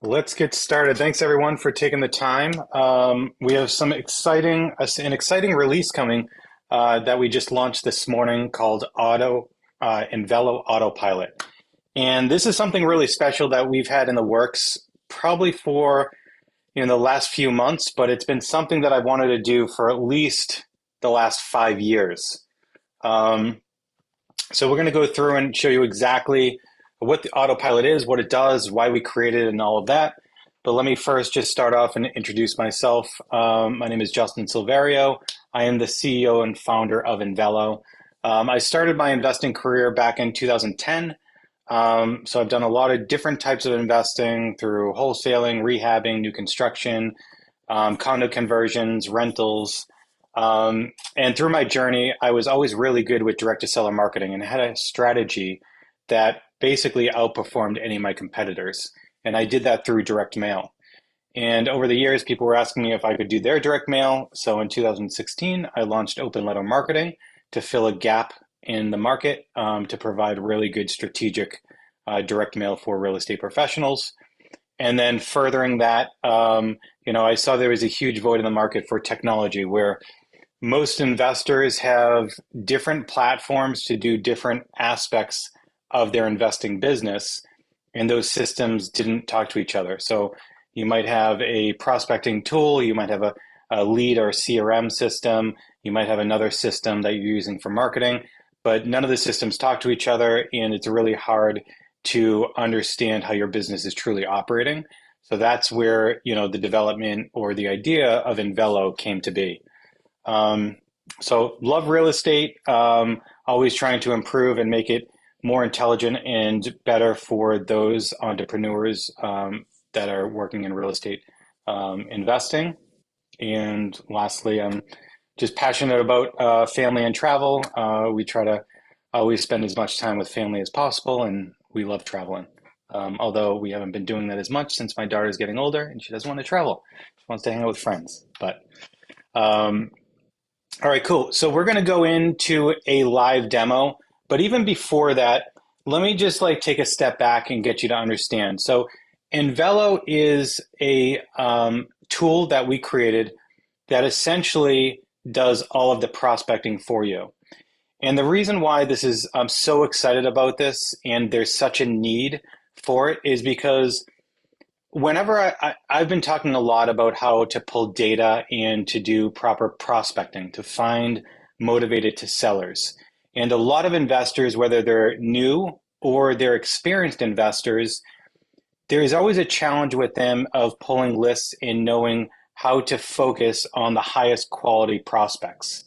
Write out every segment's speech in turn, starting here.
Let's get started. Thanks everyone for taking the time. We have an exciting release coming that we just launched this morning called Invelo AutoPilot. And this is something really special that we've had in the works probably for the last few months, but it's been something that I wanted to do for at least the last 5 years. Um, so we're going to go through and show you exactly what the autopilot is, what it does, why we created it, and all of that. But let me first just start off and introduce myself. My name is Justin Silverio. I am the CEO and founder of Invelo. I started my investing career back in 2010. So I've done a lot of different types of investing through wholesaling, rehabbing, new construction, condo conversions, rentals. And through my journey, I was always really good with direct to seller marketing and had a strategy that basically outperformed any of my competitors. And I did that through direct mail. And over the years, people were asking me if I could do their direct mail. So in 2016, I launched open letter marketing to fill a gap in the market, to provide really good strategic direct mail for real estate professionals. And then furthering that, I saw there was a huge void in the market for technology where most investors have different platforms to do different aspects of their investing business, and those systems didn't talk to each other. So you might have a prospecting tool, you might have a lead or CRM system, you might have another system that you're using for marketing, but none of the systems talk to each other, and it's really hard to understand how your business is truly operating. So that's where the development or the idea of Invelo came to be. So love real estate, always trying to improve and make it more intelligent and better for those entrepreneurs that are working in real estate investing. And lastly, I'm just passionate about family and travel. We try to always spend as much time with family as possible, and we love traveling. Although we haven't been doing that as much since my daughter is getting older and she doesn't want to travel. She wants to hang out with friends. But all right, cool. So we're going to go into a live demo, but even before that, let me just take a step back and get you to understand. So Invelo is a tool that we created that essentially does all of the prospecting for you. And the reason why I'm so excited about this and there's such a need for it is because whenever I've been talking a lot about how to pull data and to do proper prospecting, to find motivated to sellers. And a lot of investors, whether they're new or they're experienced investors, there is always a challenge with them of pulling lists and knowing how to focus on the highest quality prospects.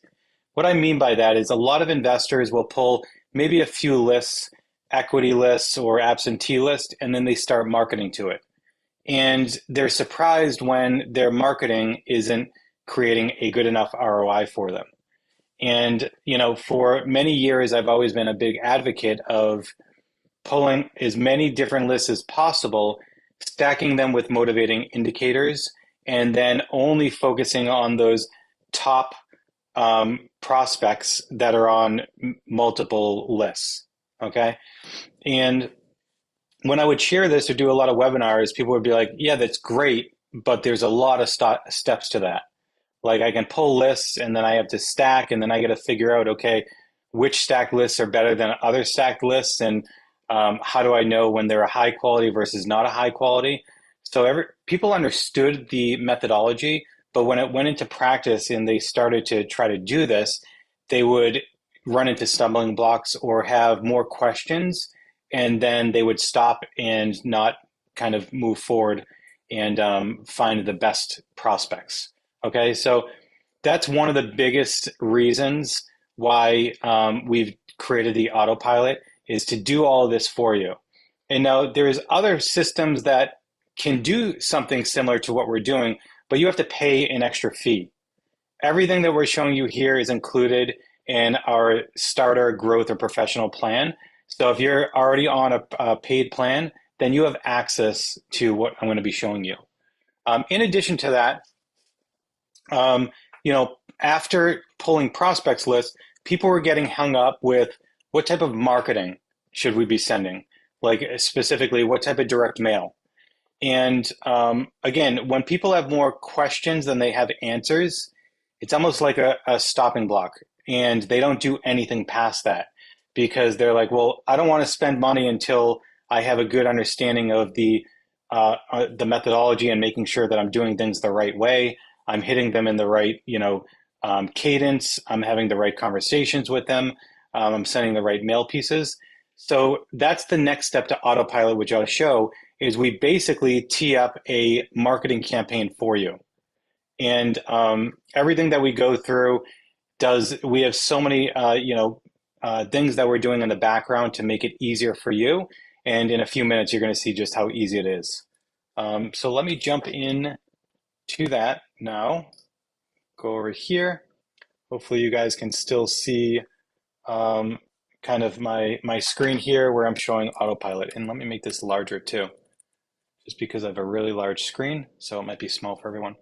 What I mean by that is a lot of investors will pull maybe a few lists, equity lists or absentee lists, and then they start marketing to it. And they're surprised when their marketing isn't creating a good enough ROI for them. And, for many years, I've always been a big advocate of pulling as many different lists as possible, stacking them with motivating indicators, and then only focusing on those top prospects that are on multiple lists. Okay. And when I would share this or do a lot of webinars, people would be like, yeah, that's great, but there's a lot of steps to that. Like I can pull lists and then I have to stack and then I got to figure out, okay, which stacked lists are better than other stacked lists, and how do I know when they're a high quality versus not a high quality? So people understood the methodology, but when it went into practice and they started to try to do this, they would run into stumbling blocks or have more questions, and then they would stop and not kind of move forward and find the best prospects. Okay, so that's one of the biggest reasons why we've created the autopilot, is to do all of this for you. And now there's other systems that can do something similar to what we're doing, but you have to pay an extra fee. Everything that we're showing you here is included in our starter growth or professional plan. So if you're already on a paid plan, then you have access to what I'm going to be showing you. In addition to that, after pulling prospects lists, people were getting hung up with what type of marketing should we be sending? Like specifically, what type of direct mail? And again, when people have more questions than they have answers, it's almost like a stopping block, and they don't do anything past that because they're like, well, I don't want to spend money until I have a good understanding of the methodology and making sure that I'm doing things the right way. I'm hitting them in the right, cadence. I'm having the right conversations with them. I'm sending the right mail pieces. So that's the next step to autopilot, which I'll show is we basically tee up a marketing campaign for you. And everything that we go through we have so many, things that we're doing in the background to make it easier for you. And in a few minutes, you're going to see just how easy it is. So let me jump in to that now. Go over here. Hopefully you guys can still see kind of my screen here where I'm showing autopilot. And let me make this larger too, just because I have a really large screen, so it might be small for everyone.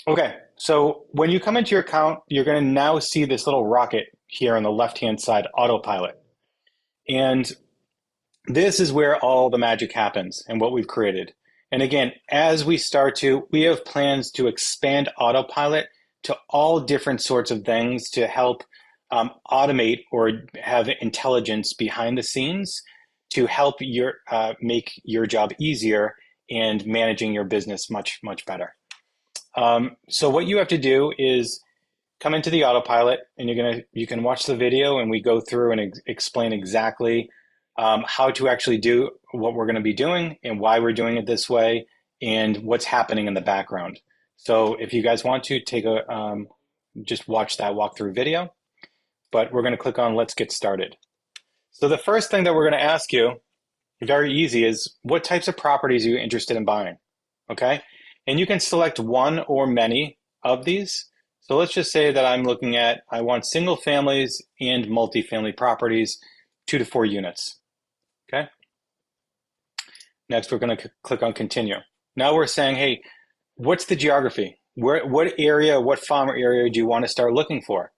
Okay, so when you come into your account, you're going to now see this little rocket here on the left-hand side, autopilot. And this is where all the magic happens and what we've created. And again, as we have plans to expand autopilot to all different sorts of things to help automate or have intelligence behind the scenes to help make your job easier and managing your business much, much better. So what you have to do is come into the autopilot, and you can watch the video, and we go through and explain exactly how to actually do what we're going to be doing and why we're doing it this way and what's happening in the background. So if you guys want to just watch that walkthrough video, but we're going to click on Let's Get Started. So the first thing that we're going to ask you, very easy, is what types of properties are you interested in buying? Okay. And you can select one or many of these. So let's just say that I want single families and multifamily properties, 2 to 4 units. Okay. Next, we're going to click on continue. Now we're saying, hey, what's the geography? What area, what farm area do you want to start looking for?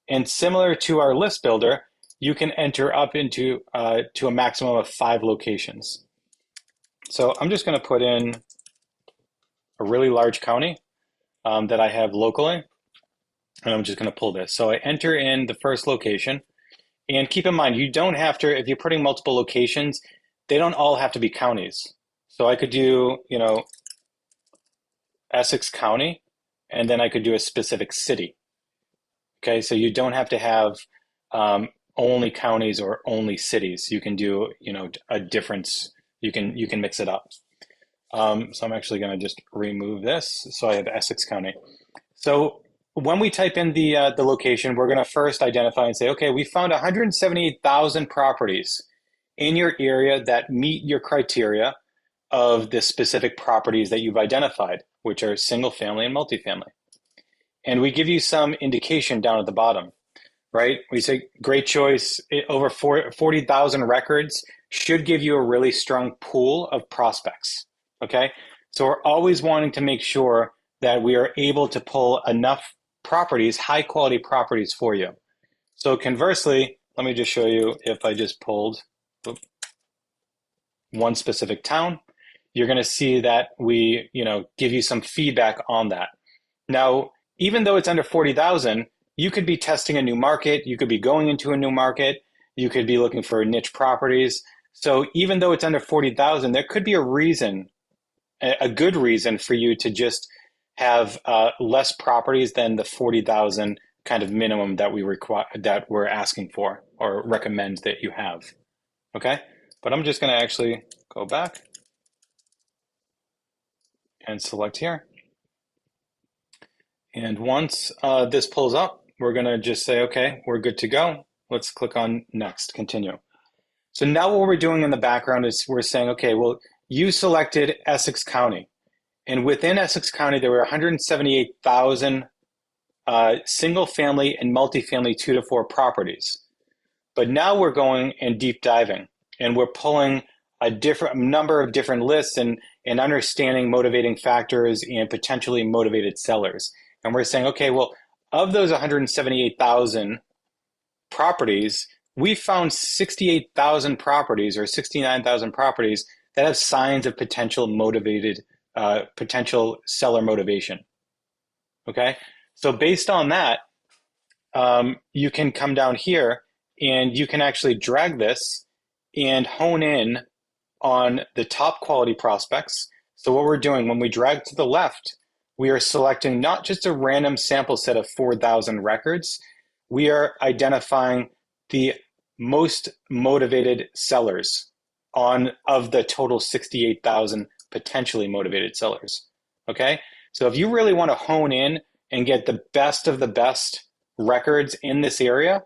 And similar to our list builder, you can enter up into to a maximum of 5 locations. So I'm just going to put in a really large county that I have locally, and I'm just going to pull this. So I enter in the first location, and keep in mind, you don't have to, if you're putting multiple locations, they don't all have to be counties. So I could do, Essex County, and then I could do a specific city. Okay, so you don't have to have only counties or only cities. You can do, a difference. You can mix it up. So I'm actually going to just remove this. So I have Essex County. So when we type in the location, we're going to first identify and say, okay, we found 178,000 properties in your area that meet your criteria of the specific properties that you've identified, which are single family and multifamily. And we give you some indication down at the bottom, right? We say, great choice. Over 40,000 records should give you a really strong pool of prospects, okay? So we're always wanting to make sure that we are able to pull enough properties, high quality properties for you. So conversely, let me just show you if I just pulled one specific town, you're going to see that we, give you some feedback on that. Now, even though it's under 40,000, you could be testing a new market. You could be going into a new market. You could be looking for niche properties. So even though it's under 40,000, there could be a good reason for you to just have less properties than the 40,000 kind of minimum that that we're asking for or recommend that you have. Okay, but I'm just going to actually go back and select here. And once this pulls up, we're going to just say, okay, we're good to go. Let's click on next, continue. So now what we're doing in the background is we're saying, okay, well, you selected Essex County. And within Essex County, there were 178,000 single family and multifamily 2 to 4 properties. But now we're going and deep diving, and we're pulling a number of different lists and understanding motivating factors and potentially motivated sellers. And we're saying, okay, well, of those 178,000 properties, we found 68,000 properties or 69,000 properties that have signs of potential seller motivation. Okay, so based on that, you can come down here and you can actually drag this and hone in on the top quality prospects. So what we're doing when we drag to the left, we are selecting not just a random sample set of 4,000 records, we are identifying the most motivated sellers of the total 68,000 potentially motivated sellers. Okay, so if you really want to hone in and get the best of the best records in this area,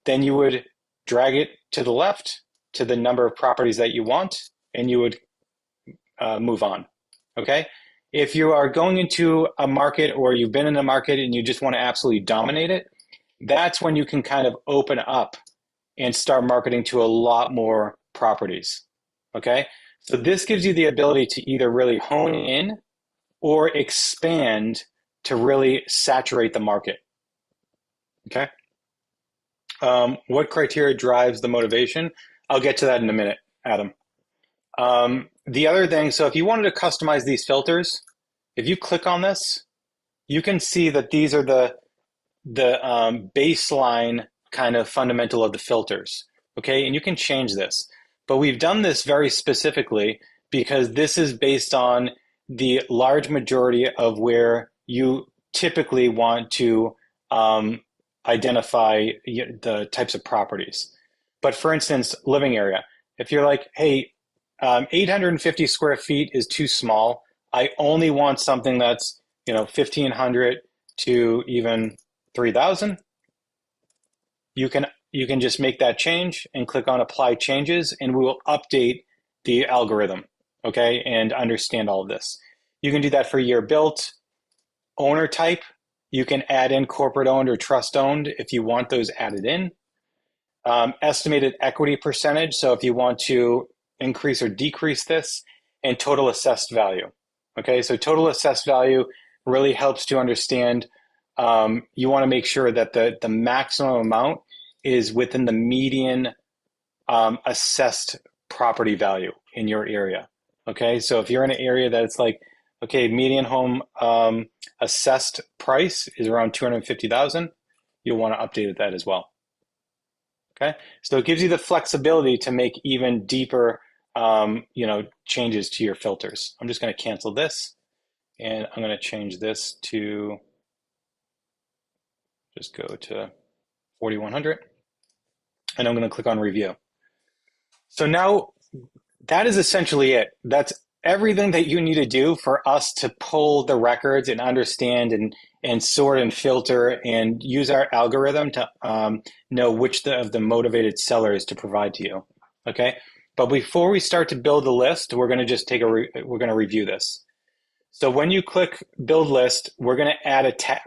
then you would drag it to the left to the number of properties that you want, and you would move on. Okay, if you are going into a market or you've been in a market and you just want to absolutely dominate it, that's when you can kind of open up and start marketing to a lot more properties. Okay, so this gives you the ability to either really hone in or expand to really saturate the market. Okay, what criteria drives the motivation? I'll get to that in a minute, Adam. The other thing, so if you wanted to customize these filters, if you click on this, you can see that these are the baseline kind of fundamental of the filters. Okay, and you can change this. But we've done this very specifically because this is based on the large majority of where you typically want to identify the types of properties. But for instance, living area, if you're like, hey, 850 square feet is too small. I only want something that's 1,500 to even 3,000. You can just make that change and click on apply changes, and we will update the algorithm, okay, and understand all of this. You can do that for year built, owner type. You can add in corporate owned or trust owned if you want those added in. Estimated equity percentage, so if you want to increase or decrease this, and total assessed value. Okay, so total assessed value really helps to understand. You want to make sure that the maximum amount is within the median assessed property value in your area. Okay, so if you're in an area that's like, okay, median home assessed price is around 250,000, you'll want to update that as well. Okay, so it gives you the flexibility to make even deeper changes to your filters. I'm just going to cancel this, and I'm going to change this to just go to 4,100, and I'm going to click on review. So now that is essentially it. That's everything that you need to do for us to pull the records and understand and sort and filter and use our algorithm to know which of the motivated sellers to provide to you. Okay, but before we start to build the list, we're going to just we're going to review this. So when you click build list, we're going to add a tag.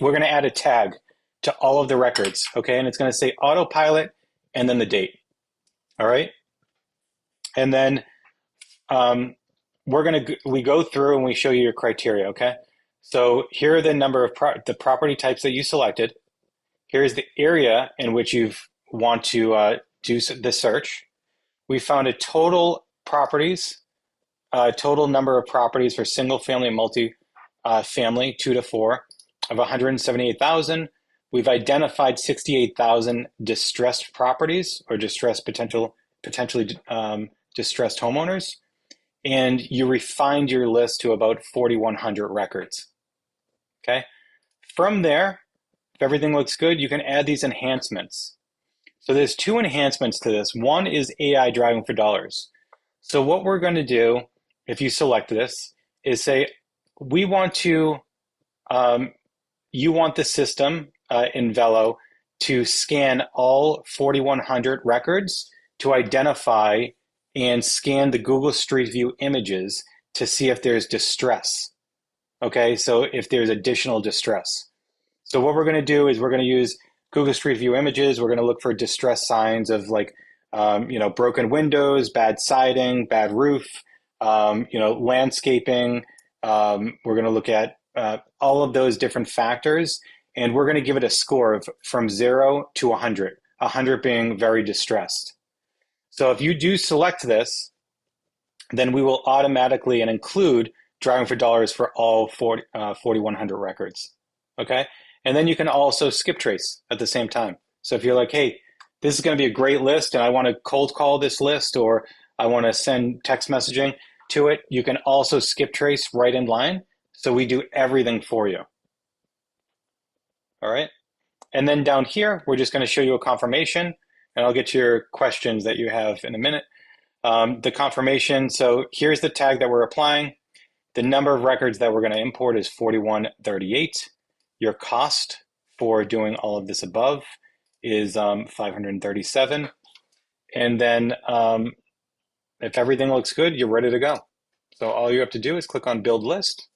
We're going to add a tag to all of the records. Okay, and it's going to say autopilot and then the date. All right, and then we go through and we show you your criteria. Okay, so here are the number of the property types that you selected. Here's the area in which you want to do the search. We found a total number of properties for single family and multi family 2 to 4 of 178,000. We've identified 68,000 distressed properties or potentially distressed homeowners, and you refined your list to about 4,100 records. Okay, from there, if everything looks good, you can add these enhancements. So there's 2 enhancements to this. One is AI driving for dollars. So what we're going to do, if you select this, is say we want to, you want the system, Invelo, to scan all 4,100 records to identify and scan the Google Street View images to see if there's distress. Okay, so if there's additional distress. So what we're going to do is we're going to use Google Street View images. We're going to look for distress signs of like, broken windows, bad siding, bad roof, landscaping. We're going to look at all of those different factors, and we're going to give it a score of from 0 to 100, 100 being very distressed. So if you do select this, then we will automatically and include driving for dollars for all 4,100 records. Okay. And then you can also skip trace at the same time. So if you're like, hey, this is going to be a great list and I want to cold call this list, or I want to send text messaging to it, you can also skip trace right in line. So we do everything for you. All right. And then down here, we're just going to show you a confirmation, and I'll get to your questions that you have in a minute. The confirmation, so here's the tag that we're applying. The number of records that we're going to import is 4138. Your cost for doing all of this above is 537. And then if everything looks good, you're ready to go. So all you have to do is click on Build List.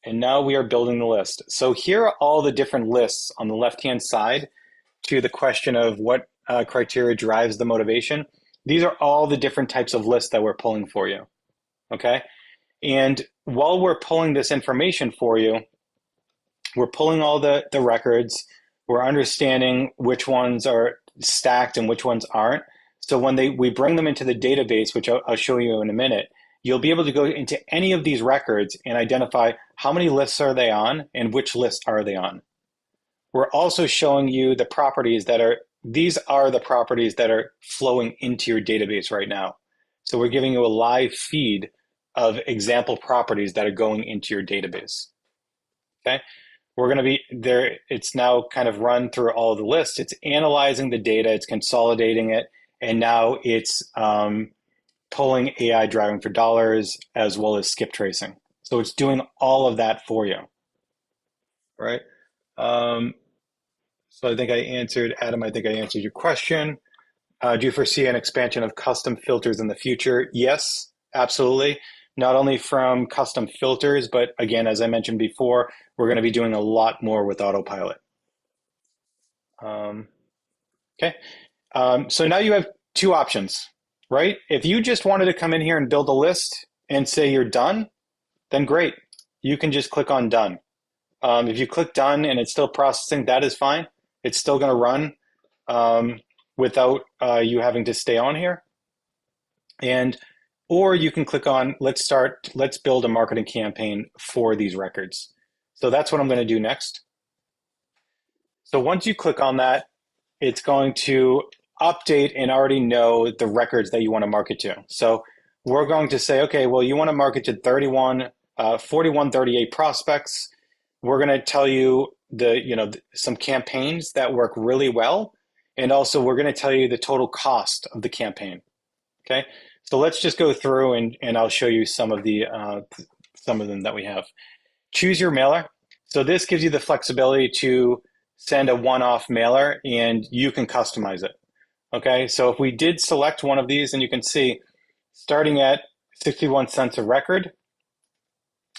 And now we are building the list. So here are all the different lists on the left-hand side to the question of what criteria drives the motivation. These are all the different types of lists that we're pulling for you, okay? And while we're pulling this information for you, we're pulling all the records, we're understanding which ones are stacked and which ones aren't. So when we bring them into the database, which I'll show you in a minute, you'll be able to go into any of these records and identify how many lists are they on and which list are they on. We're also showing you the properties that are, these are the properties that are flowing into your database right now. So we're giving you a live feed of example properties that are going into your database, okay? We're gonna be there, it's now kind of run through all the lists, it's analyzing the data, it's consolidating it, and now it's pulling AI driving for dollars as well as skip tracing. So it's doing all of that for you, right? So I think I answered, Adam, I think I answered your question. Do you foresee an expansion of custom filters in the future? Yes, absolutely. Not only from custom filters, but again, as I mentioned before, we're going to be doing a lot more with AutoPilot. Okay, so now you have two options, right? If you just wanted to come in here and build a list and say you're done, then great. You can just click on done. If you click done and it's still processing, that is fine. It's still going to run without you having to stay on here. And or you can click on let's build a marketing campaign for these records. So that's what I'm going to do next. So once you click on that, it's going to update and already know the records that you want to market to. So we're going to say, okay, well, you want to market to 4138 prospects. We're going to tell you some campaigns that work really well. And also we're going to tell you the total cost of the campaign. Okay. So let's just go through and I'll show you some of them that we have. Choose your mailer. So this gives you the flexibility to send a one-off mailer and you can customize it. Okay. So if we did select one of these, and you can see starting at 61 cents a record.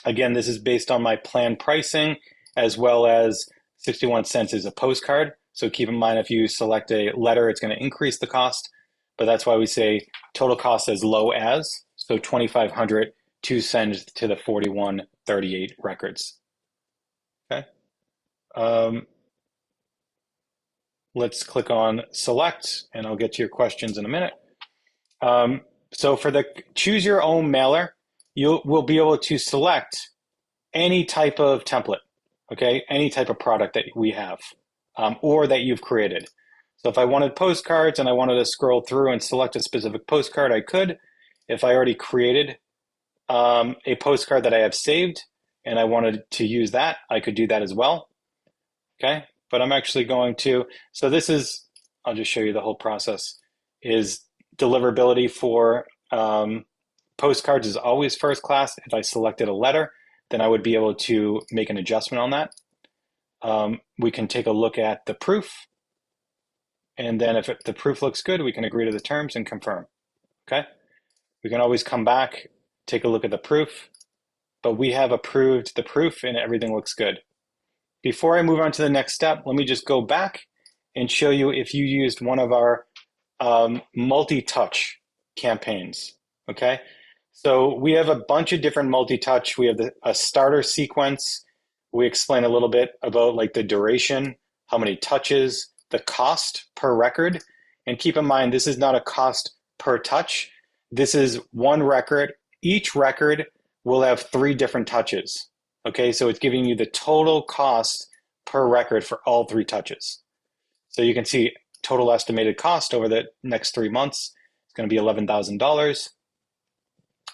Again, this is based on my plan pricing, as well as 61 cents is a postcard. So keep in mind, if you select a letter, it's going to increase the cost, but that's why we say total cost as low as, so 2,500 to send to the 4138 records. Okay. Let's click on select, and I'll get to your questions in a minute. So for the choose your own mailer, you will be able to select any type of template, okay? Any type of product that we have or that you've created. So if I wanted postcards and I wanted to scroll through and select a specific postcard, I could. If I already created a postcard that I have saved and I wanted to use that, I could do that as well, okay? But I'm actually going to, so this is, I'll just show you the whole process, is deliverability for postcards is always first class. If I selected a letter, then I would be able to make an adjustment on that. We can take a look at the proof. And then if the proof looks good, we can agree to the terms and confirm, okay? We can always come back, take a look at the proof, but we have approved the proof and everything looks good. Before I move on to the next step, let me just go back and show you if you used one of our multi-touch campaigns, okay? So we have a bunch of different multi-touch. We have a starter sequence. We explain a little bit about like the duration, how many touches, the cost per record. And keep in mind, this is not a cost per touch. this is one record. Each record will have 3 different touches. Okay, so it's giving you the total cost per record for all 3 touches. So you can see total estimated cost over the next 3 months. It's going to be $11,000.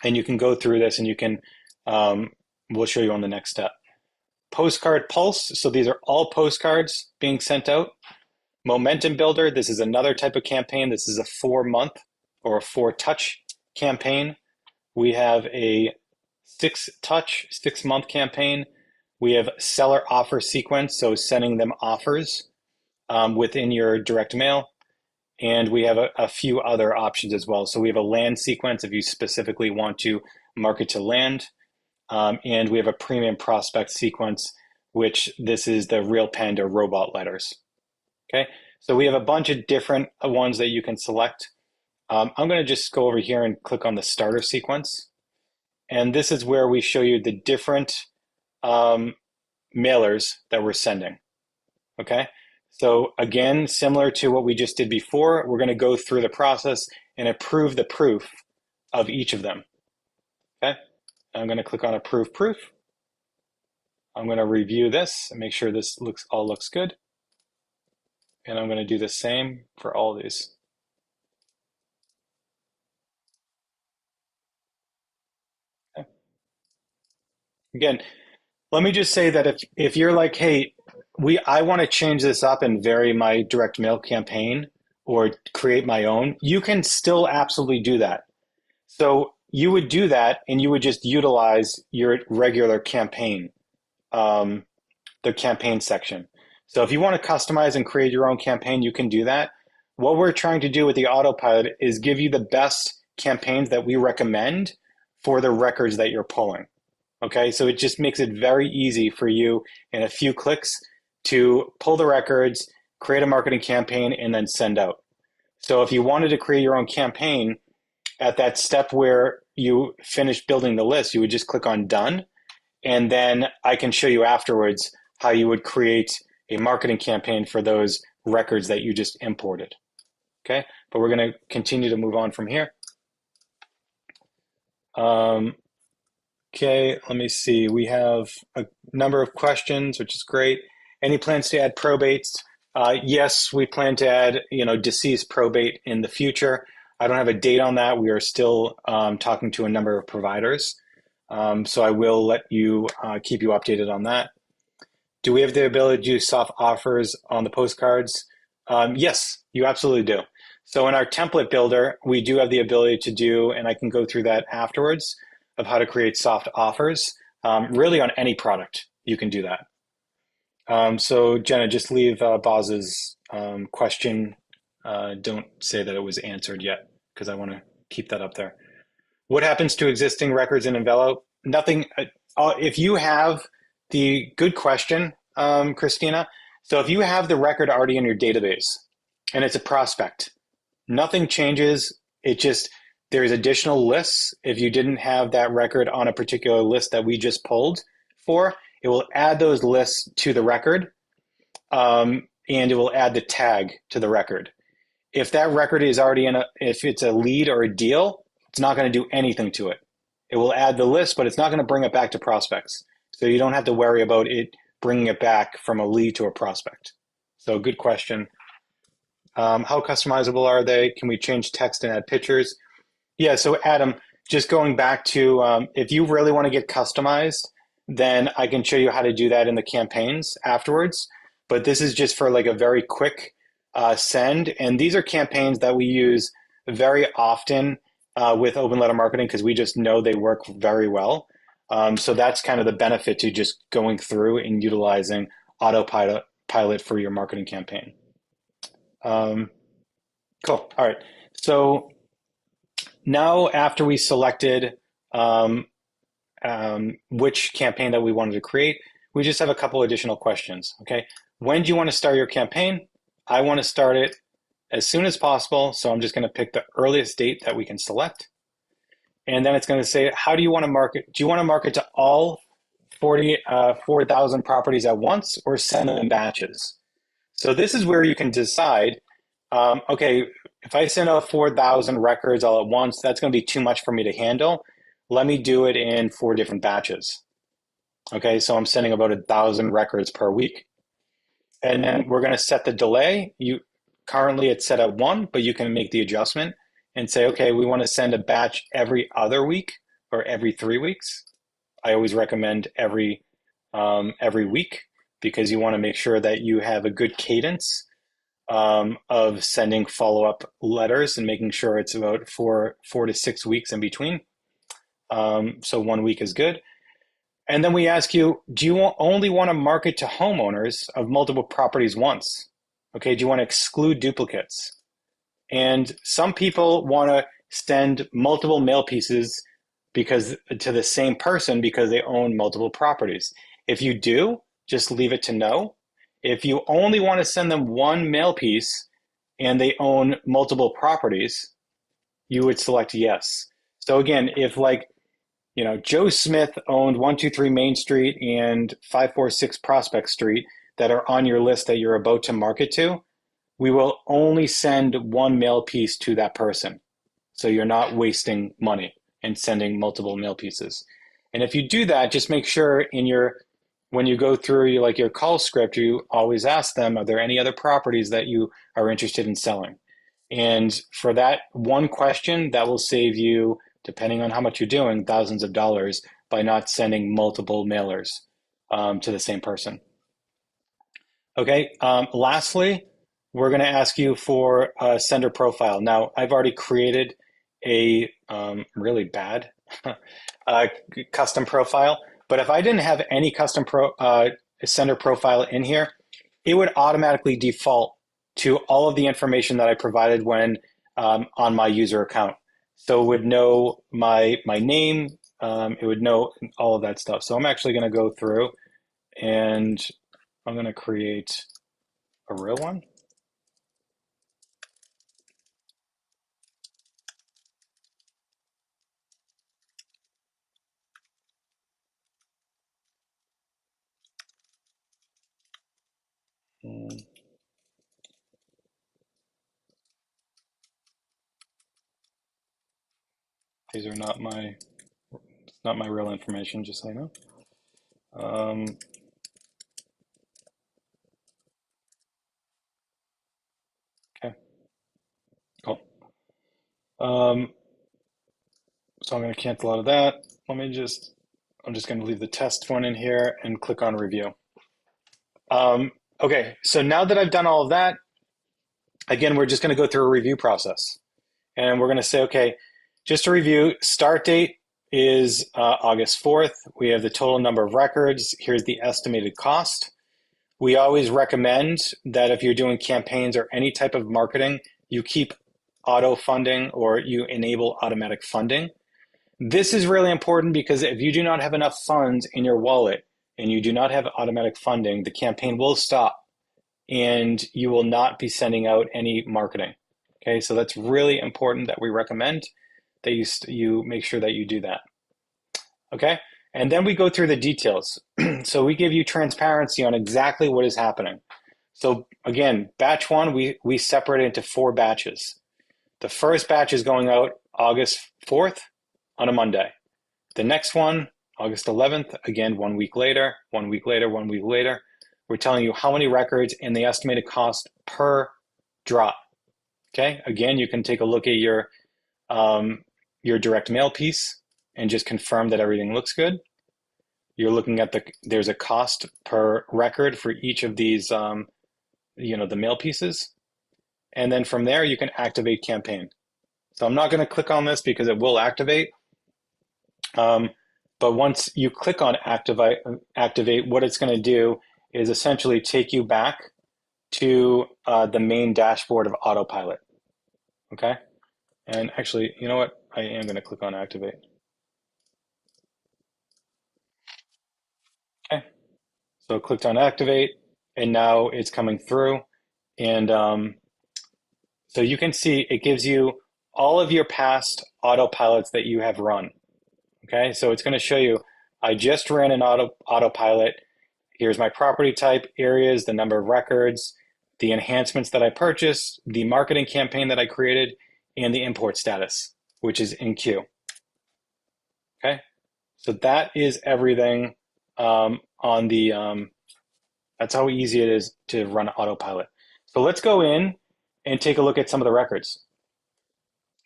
And you can go through this and you can, we'll show you on the next step. Postcard pulse. So these are all postcards being sent out. Momentum builder. This is another type of campaign. This is a 4-month or a 4-touch campaign. We have a 6-touch, 6-month campaign. We have seller offer sequence, so sending them offers within your direct mail. And we have a few other options as well. So we have a land sequence if you specifically want to market to land. And we have a premium prospect sequence, which this is the real panda robot letters. Okay, so we have a bunch of different ones that you can select. I'm going to just go over here and click on the starter sequence. And this is where we show you the different mailers that we're sending. Okay, so again, similar to what we just did before, we're going to go through the process and approve the proof of each of them. Okay, I'm going to click on approve proof. I'm going to review this and make sure this all looks good. And I'm going to do the same for all these. Okay. Again, let me just say that if you're like, hey, I want to change this up and vary my direct mail campaign or create my own, you can still absolutely do that. So you would do that and you would just utilize your regular campaign, the campaign section. So if you want to customize and create your own campaign, you can do that. What we're trying to do with the autopilot is give you the best campaigns that we recommend for the records that you're pulling. Okay, so it just makes it very easy for you in a few clicks to pull the records, create a marketing campaign, and then send out. So if you wanted to create your own campaign, at that step where you finish building the list, you would just click on done. And then I can show you afterwards how you would create a marketing campaign for those records that you just imported. Okay, but we're going to continue to move on from here. Okay, let me see. We have a number of questions, which is great. Any plans to add probates? Yes, we plan to add, deceased probate in the future. I don't have a date on that. We are still talking to a number of providers. So I will let you keep you updated on that. Do we have the ability to do soft offers on the postcards? Yes, you absolutely do. So in our template builder, we do have the ability to do, and I can go through that afterwards, of how to create soft offers. Really on any product, you can do that. So Jenna, just leave Boz's question. Don't say that it was answered yet, because I want to keep that up there. What happens to existing records in Invelo? Nothing. If you have the good question, Christina. So if you have the record already in your database and it's a prospect, nothing changes. It just, there's additional lists. If you didn't have that record on a particular list that we just pulled for, it will add those lists to the record, and it will add the tag to the record. If that record is already if it's a lead or a deal, it's not going to do anything to it. It will add the list, but it's not going to bring it back to prospects. So you don't have to worry about it bringing it back from a lead to a prospect. So good question. How customizable are they? Can we change text and add pictures? Yeah, so Adam, just going back to, if you really want to get customized, then I can show you how to do that in the campaigns afterwards. But this is just for like a very quick send. And these are campaigns that we use very often with open letter marketing because we just know they work very well. So that's kind of the benefit to just going through and utilizing autopilot for your marketing campaign. Cool. All right. So now after we selected which campaign that we wanted to create, we just have a couple additional questions. Okay. When do you want to start your campaign? I want to start it as soon as possible. So I'm just going to pick the earliest date that we can select. And then it's going to say, how do you want to market? Do you want to market to all 4,000 properties at once or send them in batches? So this is where you can decide, okay, if I send out 4,000 records all at once, that's going to be too much for me to handle. Let me do it in 4 different batches. Okay, so I'm sending about 1,000 records per week. And then we're going to set the delay. Currently it's set at 1, but you can make the adjustment and say, okay, we want to send a batch every other week or every 3 weeks. I always recommend every week because you want to make sure that you have a good cadence of sending follow-up letters and making sure it's about 4 to 6 weeks in between. So 1 week is good. And then we ask you, do you only want to market to homeowners of multiple properties once? Okay, do you want to exclude duplicates? And some people want to send multiple mail pieces because to the same person because they own multiple properties. If you do, just leave it to no. If you only want to send them one mail piece and they own multiple properties, you would select yes. So again, if like, Joe Smith owned 123 Main Street and 546 Prospect Street that are on your list that you're about to market to, we will only send one mail piece to that person. So you're not wasting money and sending multiple mail pieces. And if you do that, just make sure when you go through your call script, you always ask them, are there any other properties that you are interested in selling? And for that one question, that will save you, depending on how much you're doing, thousands of dollars by not sending multiple mailers to the same person. Okay, lastly, we're going to ask you for a sender profile. Now, I've already created a really bad custom profile, but if I didn't have any custom sender profile in here, it would automatically default to all of the information that I provided when on my user account. So it would know my name, it would know all of that stuff. So I'm actually going to go through and I'm going to create a real one. These are not my real information, just so you know. Okay, cool. So I'm going to cancel out of that. I'm just going to leave the test one in here and click on review. Okay, so now that I've done all of that, again, we're just going to go through a review process. And we're going to say, okay, just to review, start date is August 4th. We have the total number of records. Here's the estimated cost. We always recommend that if you're doing campaigns or any type of marketing, you keep auto funding or you enable automatic funding. This is really important because if you do not have enough funds in your wallet and you do not have automatic funding, the campaign will stop and you will not be sending out any marketing. Okay, so that's really important that we recommend that you make sure that you do that. Okay, and then we go through the details. So we give you transparency on exactly what is happening. So again, batch one, we separate it into 4 batches. The first batch is going out August 4th on a Monday. The next one, August 11th, again, 1 week later, 1 week later, 1 week later. We're telling you how many records and the estimated cost per drop. Okay, again, you can take a look at your direct mail piece and just confirm that everything looks good. You're looking at there's a cost per record for each of these, the mail pieces. And then from there, you can activate campaign. So I'm not going to click on this because it will activate. But once you click on activate, what it's going to do is essentially take you back to the main dashboard of AutoPilot. Okay. And actually, you know what? I am going to click on activate. Okay. So clicked on activate and now it's coming through. And so you can see it gives you all of your past autopilots that you have run. Okay. So it's going to show you, I just ran an autopilot. Here's my property type, areas, the number of records, the enhancements that I purchased, the marketing campaign that I created, and the import status, which is in queue. Okay, so that is everything on the, that's how easy it is to run autopilot. So let's go in and take a look at some of the records.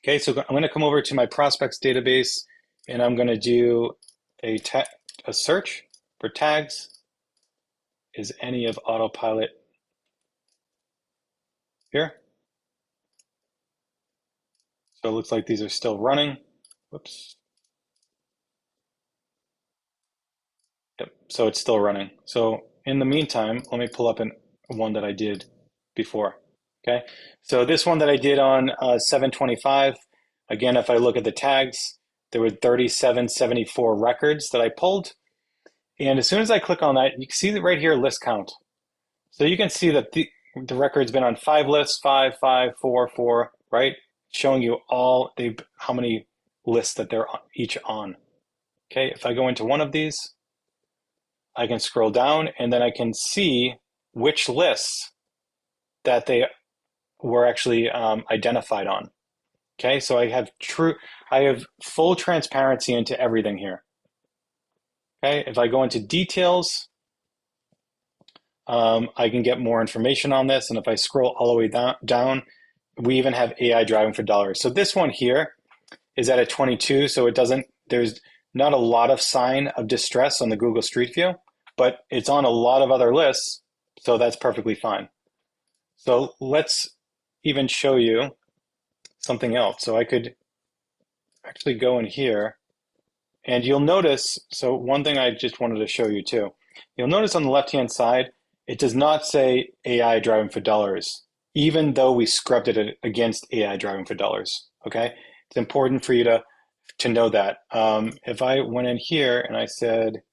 Okay, so I'm going to come over to my prospects database and I'm going to do a search for tags. Is any of autopilot here? So it looks like these are still running. Whoops. Yep, so it's still running. So in the meantime, let me pull up one that I did before. Okay, so this one that I did on 7/25, again, if I look at the tags, there were 3774 records that I pulled. And as soon as I click on that, you can see that right here, list count. So you can see that the record's been on 5 lists, 5, 5, 4, 4, right? Showing you how many lists that they're each on. Okay, if I go into one of these, I can scroll down and then I can see which lists that they were actually identified on. Okay, so I have full transparency into everything here. Okay, if I go into details, I can get more information on this. And if I scroll all the way down, we even have AI driving for dollars. So this one here is at a 22, so there's not a lot of sign of distress on the Google Street View, but it's on a lot of other lists, so that's perfectly fine. So let's even show you something else. So I could actually go in here and you'll notice, so one thing I just wanted to show you too, you'll notice on the left-hand side, it does not say AI driving for dollars, even though we scrubbed it against AI driving for dollars, okay? It's important for you to know that. If I went in here and I said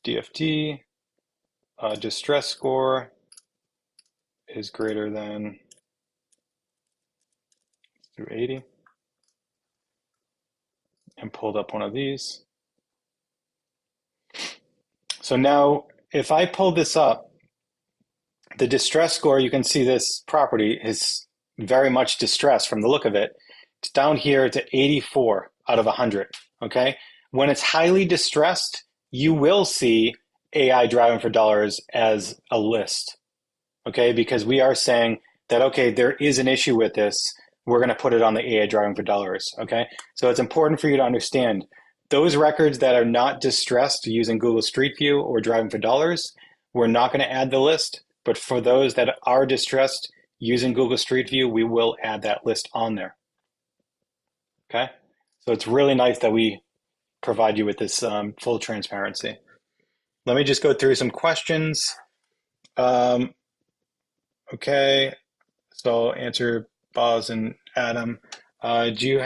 DFT, distress score is greater than through 80, and pulled up one of these. So now if I pull this up, the distress score, you can see this property is very much distressed from the look of it. It's down here to 84 out of 100, okay? When it's highly distressed, you will see AI driving for dollars as a list, okay? Because we are saying that, okay, there is an issue with this. We're going to put it on the AI driving for dollars, okay? So it's important for you to understand those records that are not distressed using Google Street View or driving for dollars, we're not going to add the list. But for those that are distressed using Google Street View, we will add that list on there. Okay, so it's really nice that we provide you with this full transparency. Let me just go through some questions. Okay, so I'll answer Boz and Adam. Do you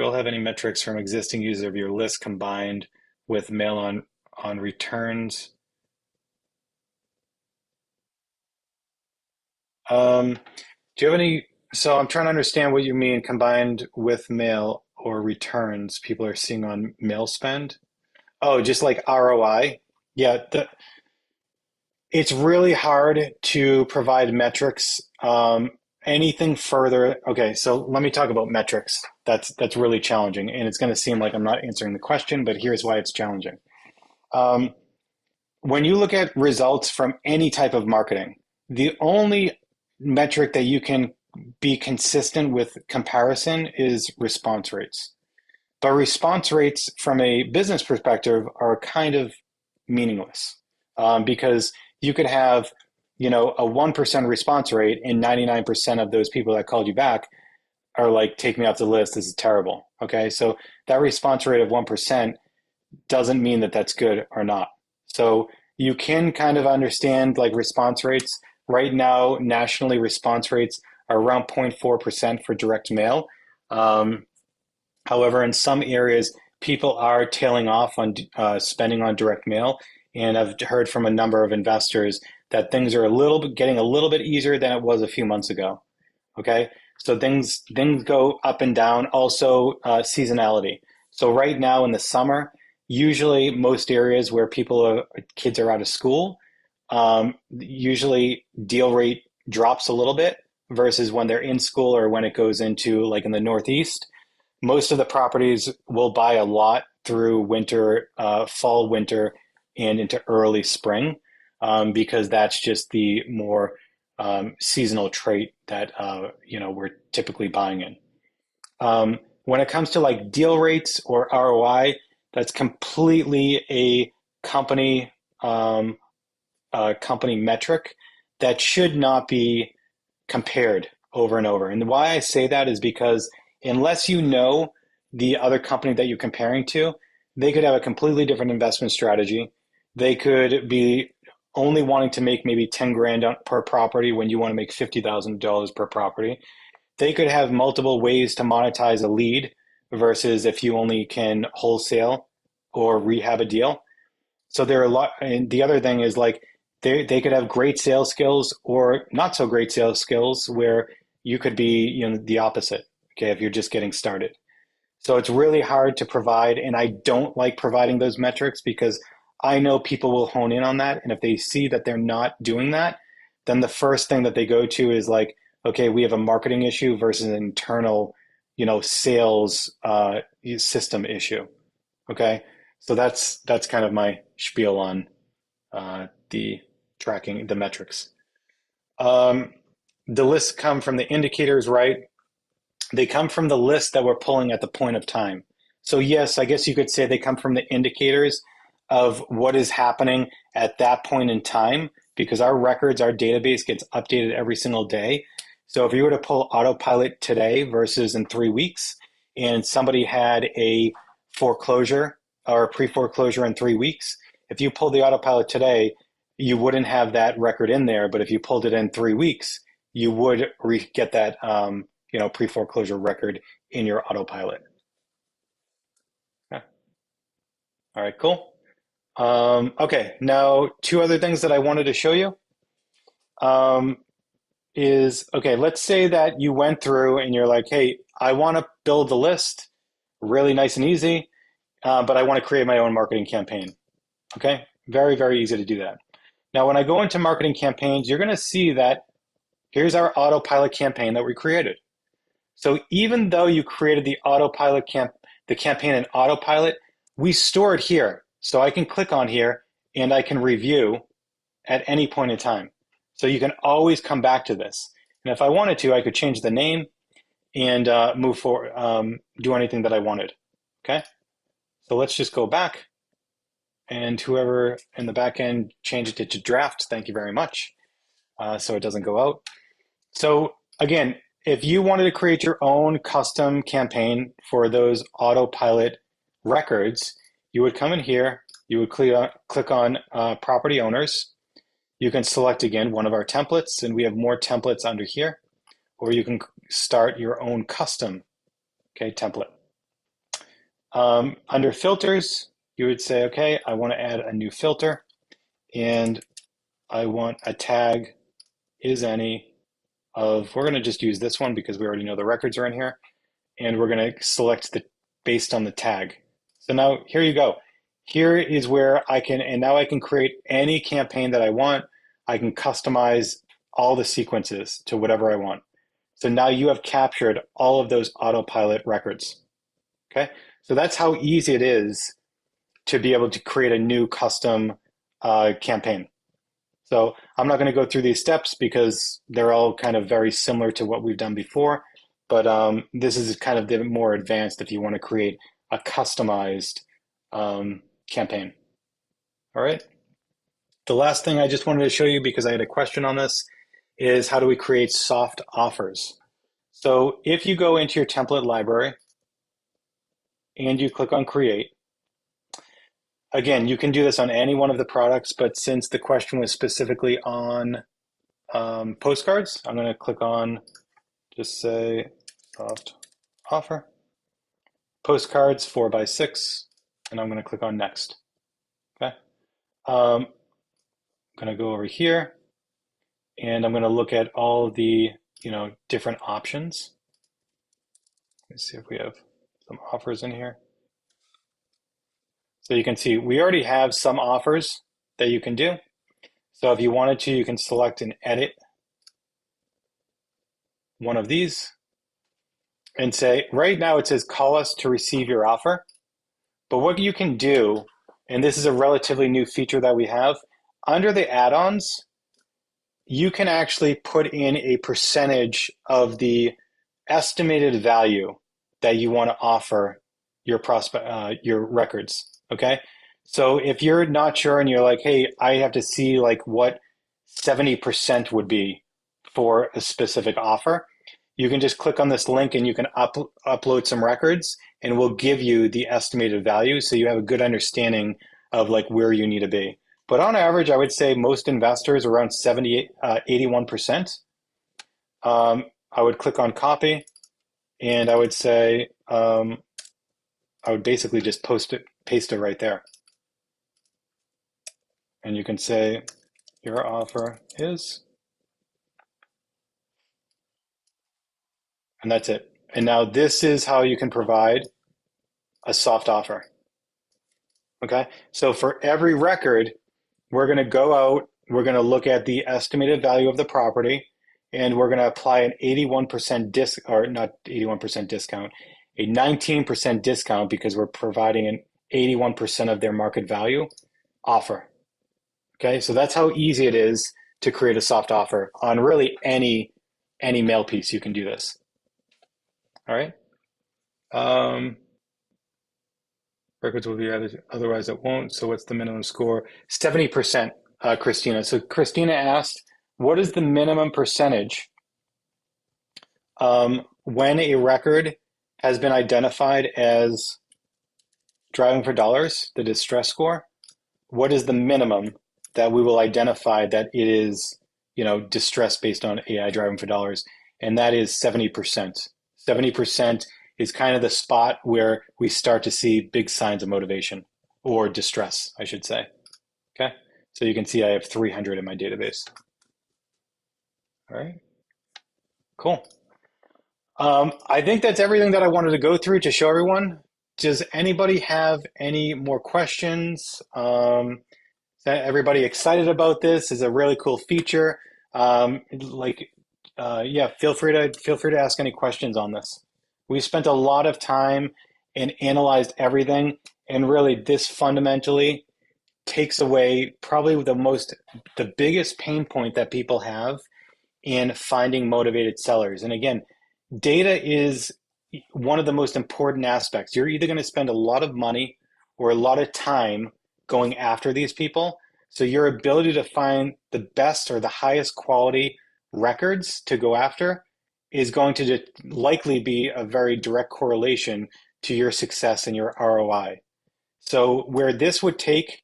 all have any metrics from existing users of your list combined with mail on returns? Do you have any? So I'm trying to understand what you mean combined with mail or returns people are seeing on mail spend. Oh, just like ROI. Yeah, it's really hard to provide metrics. Anything further? Okay, so let me talk about metrics. That's really challenging, and it's going to seem like I'm not answering the question, but here's why it's challenging. When you look at results from any type of marketing, the only metric that you can be consistent with comparison is response rates. But response rates from a business perspective are kind of meaningless because you could have, a 1% response rate and 99% of those people that called you back are like, take me off the list. This is terrible. Okay. So that response rate of 1% doesn't mean that that's good or not. So you can kind of understand like response rates. Right now, nationally, response rates are around 0.4% for direct mail. However, in some areas, people are tailing off on spending on direct mail. And I've heard from a number of investors that things are getting a little bit easier than it was a few months ago. Okay, so things go up and down. Also, seasonality. So right now in the summer, usually most areas where kids are out of school, Usually deal rate drops a little bit versus when they're in school or when it goes into like in the Northeast. Most of the properties will buy a lot through winter, fall, winter, and into early spring, because that's just the more seasonal trait that we're typically buying in. When it comes to like deal rates or ROI, that's completely a company company metric that should not be compared over and over. And why I say that is because unless you know the other company that you're comparing to, they could have a completely different investment strategy. They could be only wanting to make maybe 10 grand per property when you want to make $50,000 per property. They could have multiple ways to monetize a lead versus if you only can wholesale or rehab a deal. So there are a lot, and the other thing is like they could have great sales skills or not so great sales skills where you could be, the opposite. Okay, if you're just getting started. So it's really hard to provide, and I don't like providing those metrics because I know people will hone in on that, and if they see that they're not doing that, then the first thing that they go to is like, okay, we have a marketing issue versus an internal, sales system issue. Okay, so that's kind of my spiel on the tracking, the metrics. Um, the lists come from the indicators, right? They come from the list that we're pulling at the point of time. So yes, I guess you could say they come from the indicators of what is happening at that point in time because our records, our database gets updated every single day. So if you were to pull autopilot today versus in 3 weeks, and somebody had a foreclosure or a pre-foreclosure in 3 weeks, if you pulled the autopilot today, you wouldn't have that record in there. But if you pulled it in 3 weeks, you would get that pre-foreclosure record in your autopilot. Okay. All right, cool. Okay, now two other things that I wanted to show you um, is, okay, let's say that you went through and you're like, hey, I want to build the list really nice and easy, but I want to create my own marketing campaign. Okay, very, very easy to do that. Now, when I go into marketing campaigns, you're going to see that here's our autopilot campaign that we created. So even though you created the campaign in autopilot, we store it here. So I can click on here and I can review at any point in time. So you can always come back to this. And if I wanted to, I could change the name and move forward, do anything that I wanted. Okay. So let's just go back, and whoever in the back end changed it to draft, thank you very much. So it doesn't go out. So again, if you wanted to create your own custom campaign for those autopilot records, you would come in here, you would click on property owners. You can select again one of our templates, and we have more templates under here, or you can start your own custom template. Under filters, you would say, okay, I want to add a new filter, and I want a tag is any of, we're going to just use this one because we already know the records are in here, and we're going to select the based on the tag. So now here you go. Here is where I can, and now I can create any campaign that I want. I can customize all the sequences to whatever I want. So now you have captured all of those autopilot records. Okay, so that's how easy it is to be able to create a new custom campaign. So I'm not going to go through these steps because they're all kind of very similar to what we've done before, but this is kind of the more advanced if you want to create a customized campaign. All right. The last thing I just wanted to show you, because I had a question on this, is how do we create soft offers? So if you go into your template library and you click on create, again, you can do this on any one of the products, but since the question was specifically on postcards, I'm going to click on, just say soft offer, postcards 4x6, and I'm going to click on next. Okay. I'm going to go over here and I'm going to look at all the, different options. Let's see if we have some offers in here. So you can see we already have some offers that you can do. So if you wanted to, you can select and edit one of these and say, right now it says call us to receive your offer. But what you can do, and this is a relatively new feature that we have, under the add-ons, you can actually put in a percentage of the estimated value that you want to offer your prospect, your records. Okay. So if you're not sure and you're like, hey, I have to see like what 70% would be for a specific offer, you can just click on this link and you can upload some records and we'll give you the estimated value so you have a good understanding of like where you need to be. But on average, I would say most investors are around 81%. I would click on copy and I would say, I would basically just paste it right there. And you can say, your offer is, and that's it. And now this is how you can provide a soft offer. Okay. So for every record, we're going to go out, we're going to look at the estimated value of the property, and we're going to apply an 81% or not 81% discount, a 19% discount because we're providing an 81% of their market value offer. Okay, so that's how easy it is to create a soft offer on really any mail piece. You can do this. All right. Um, Records will be added, otherwise it won't. So what's the minimum score? 70%, Christina. So Christina asked, what is the minimum percentage when a record has been identified as driving for dollars, the distress score? What is the minimum that we will identify that it is, distress based on AI driving for dollars? And that is 70%. 70% is kind of the spot where we start to see big signs of motivation or distress, I should say. Okay. So you can see I have 300 in my database. All right. Cool. I think that's everything that I wanted to go through to show everyone. Does anybody have any more questions? Is everybody excited about this? Is a really cool feature. Yeah, feel free to ask any questions on this. We spent a lot of time and analyzed everything, and really, this fundamentally takes away probably the biggest pain point that people have in finding motivated sellers. And again, data is one of the most important aspects. You're either going to spend a lot of money or a lot of time going after these people. So your ability to find the best or the highest quality records to go after is going to likely be a very direct correlation to your success and your ROI. So where this would take,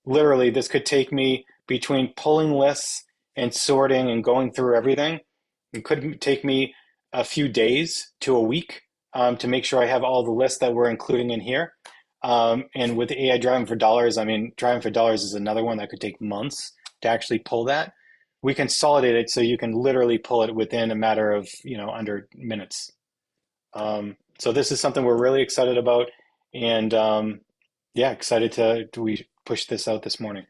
literally, this could take me between pulling lists and sorting and going through everything. It could take me a few days to a week to make sure I have all the lists that we're including in here. And with AI driving for dollars, I mean, driving for dollars is another one that could take months to actually pull that. We consolidate it so you can literally pull it within a matter of, under minutes. So this is something we're really excited about, and yeah, excited to we push this out this morning.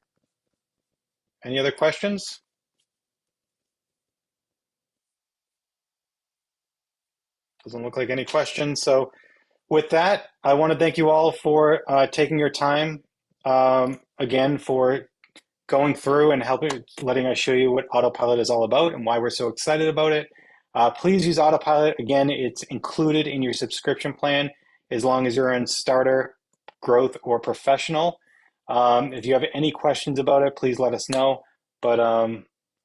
Any other questions? Doesn't look like any questions. So with that, I want to thank you all for taking your time again for going through and letting us show you what AutoPilot is all about and why we're so excited about it. Please use AutoPilot. Again, it's included in your subscription plan as long as you're in starter, growth, or professional. If you have any questions about it, please let us know. But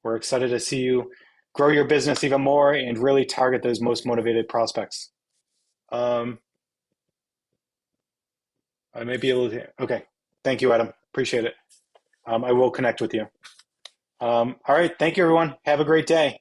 we're excited to see you grow your business even more and really target those most motivated prospects. I may be able to. Okay. Thank you, Adam. Appreciate it. I will connect with you. All right. Thank you, everyone. Have a great day.